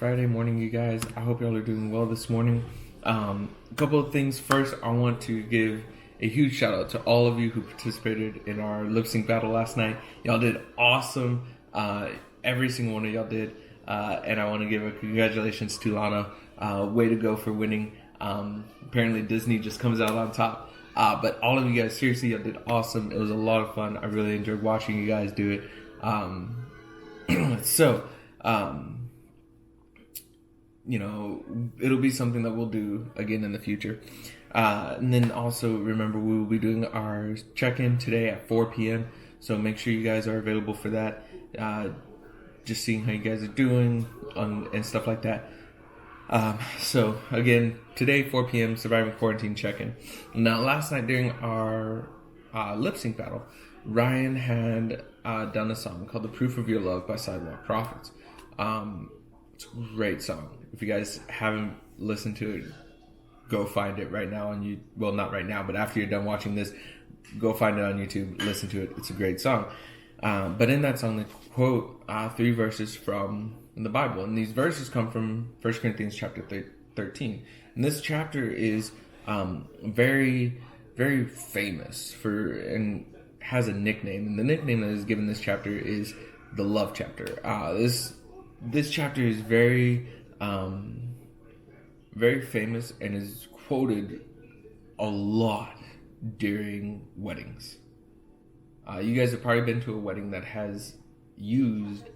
Friday morning, you guys. I hope y'all are doing well this morning. A couple of things. First, I want to give a huge shout out to all of you who participated in our lip sync battle last night. Y'all did awesome. Every single one of y'all did. And I want to give a congratulations to Lana. Way to go for winning. Apparently Disney just comes out on top. But all of you guys, seriously, y'all did awesome. It was a lot of fun. I really enjoyed watching you guys do it. It'll be something that we'll do again in the future. And then also remember, we will be doing our check-in today at 4 p.m. So make sure you guys are available for that. Just seeing how you guys are doing and stuff like that. So again, today 4 p.m. Surviving Quarantine check-in. Now, last night during our lip sync battle, Ryan had done a song called "The Proof of Your Love" by Sidewalk Prophets. It's a great song. If you guys haven't listened to it, go find it right now on YouTube. Well, not right now, but after you're done watching this, go find it on YouTube, listen to it. It's a great song. But in that song, they quote 3 verses from the Bible. And these verses come from 1 Corinthians chapter 13. And this chapter is very, very famous and has a nickname. And the nickname that is given this chapter is the love chapter. This chapter is very, very famous and is quoted a lot during weddings. You guys have probably been to a wedding that has used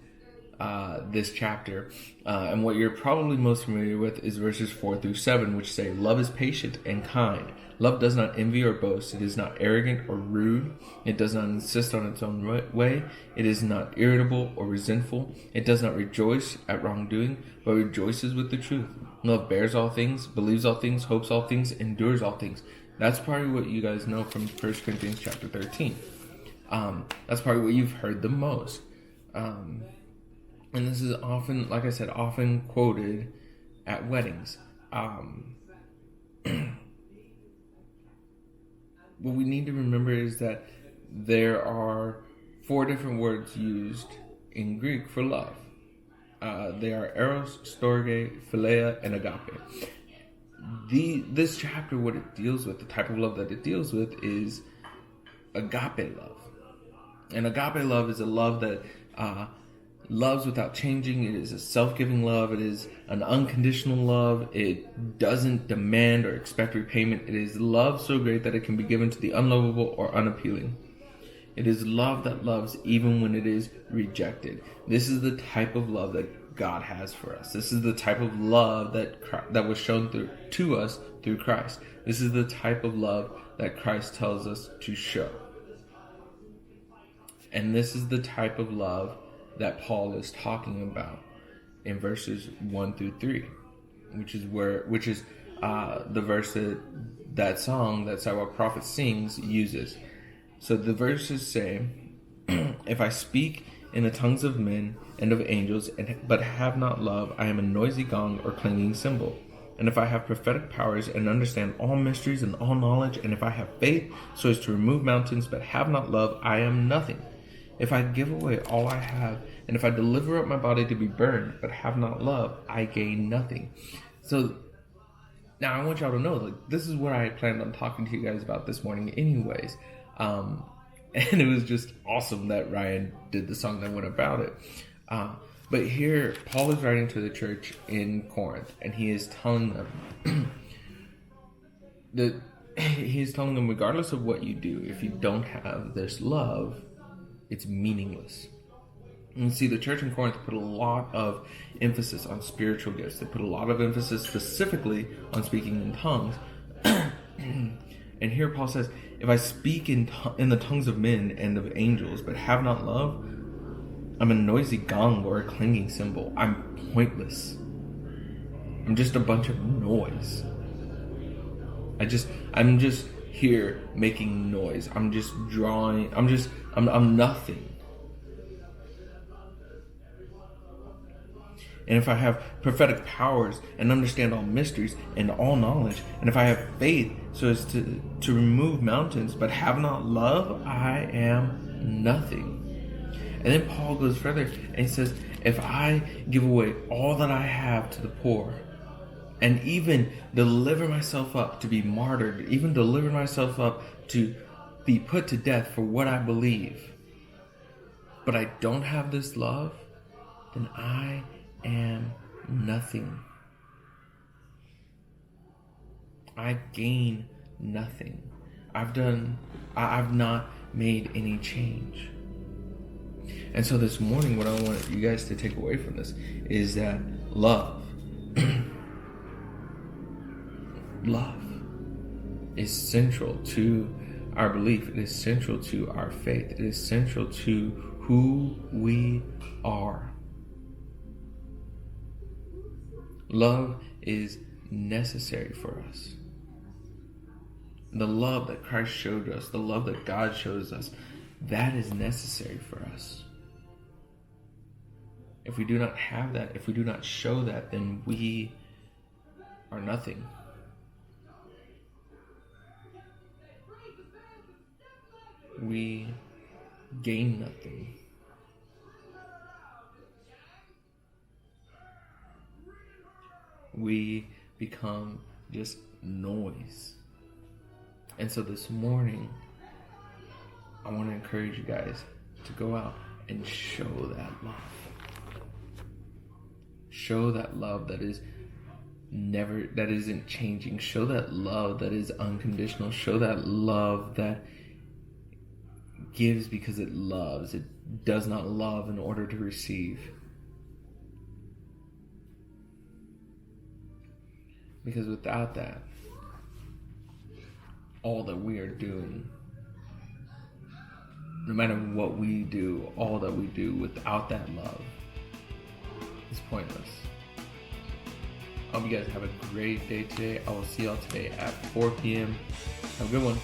this chapter. And what you're probably most familiar with is verses 4 through 7, which say, "Love is patient and kind. Love does not envy or boast. It is not arrogant or rude. It does not insist on its own way. It is not irritable or resentful. It does not rejoice at wrongdoing, but rejoices with the truth. Love bears all things, believes all things, hopes all things, endures all things." That's probably what you guys know from 1 Corinthians chapter 13. That's probably what you've heard the most. And this is often, like I said, often quoted at weddings. What we need to remember is that there are 4 different words used in Greek for love. They are eros, storge, philia, and agape. This chapter, what it deals with, the type of love that it deals with, is agape love. And agape love is a love that loves without changing. It is a self-giving love. It is an unconditional love. It doesn't demand or expect repayment. It is love so great that it can be given to the unlovable or unappealing. It is love that loves even when it is rejected. This is the type of love that God has for us. This is the type of love that was shown to us through Christ. This is the type of love that Christ tells us to show. And this is the type of love that Paul is talking about in verses 1 through 3, which is the verse that song that Sidewalk Prophets sings uses. So the verses say, "If I speak in the tongues of men and of angels, but have not love, I am a noisy gong or clanging cymbal. And if I have prophetic powers and understand all mysteries and all knowledge, and if I have faith so as to remove mountains, but have not love, I am nothing. If I give away all I have, and if I deliver up my body to be burned, but have not love, I gain nothing." So now I want y'all to know, this is what I planned on talking to you guys about this morning anyways. And it was just awesome that Ryan did the song that went about it. But here, Paul is writing to the church in Corinth, and he is telling them regardless of what you do, if you don't have this love, it's meaningless. And see, the church in Corinth put a lot of emphasis on spiritual gifts. They put a lot of emphasis specifically on speaking in tongues. And here Paul says, "If I speak in the tongues of men and of angels, but have not love, I'm a noisy gong or a clanging cymbal. I'm pointless. I'm just a bunch of noise. I'm just here making noise. I'm just drawing. I'm nothing. And if I have prophetic powers and understand all mysteries and all knowledge, and if I have faith so as to remove mountains, but have not love, I am nothing." And then Paul goes further and he says, if I give away all that I have to the poor, and even deliver myself up to be martyred, even deliver myself up to be put to death for what I believe, but I don't have this love, then I am nothing. I gain nothing. I've not made any change. And so this morning, what I want you guys to take away from this is that love, love is central to our belief. It is central to our faith. It is central to who we are. Love is necessary for us. The love that Christ showed us, the love that God shows us, that is necessary for us. If we do not have that, if we do not show that, then we are nothing. We gain nothing. We become just noise. And so this morning, I want to encourage you guys to go out and show that love. Show that love that isn't changing. Show that love that is unconditional. Show that love that gives because it loves. It does not love in order to receive. Because without that, all that we are doing, no matter what we do, all that we do without that love is pointless. I hope you guys have a great day today. I will see y'all today at 4 p.m. Have a good one.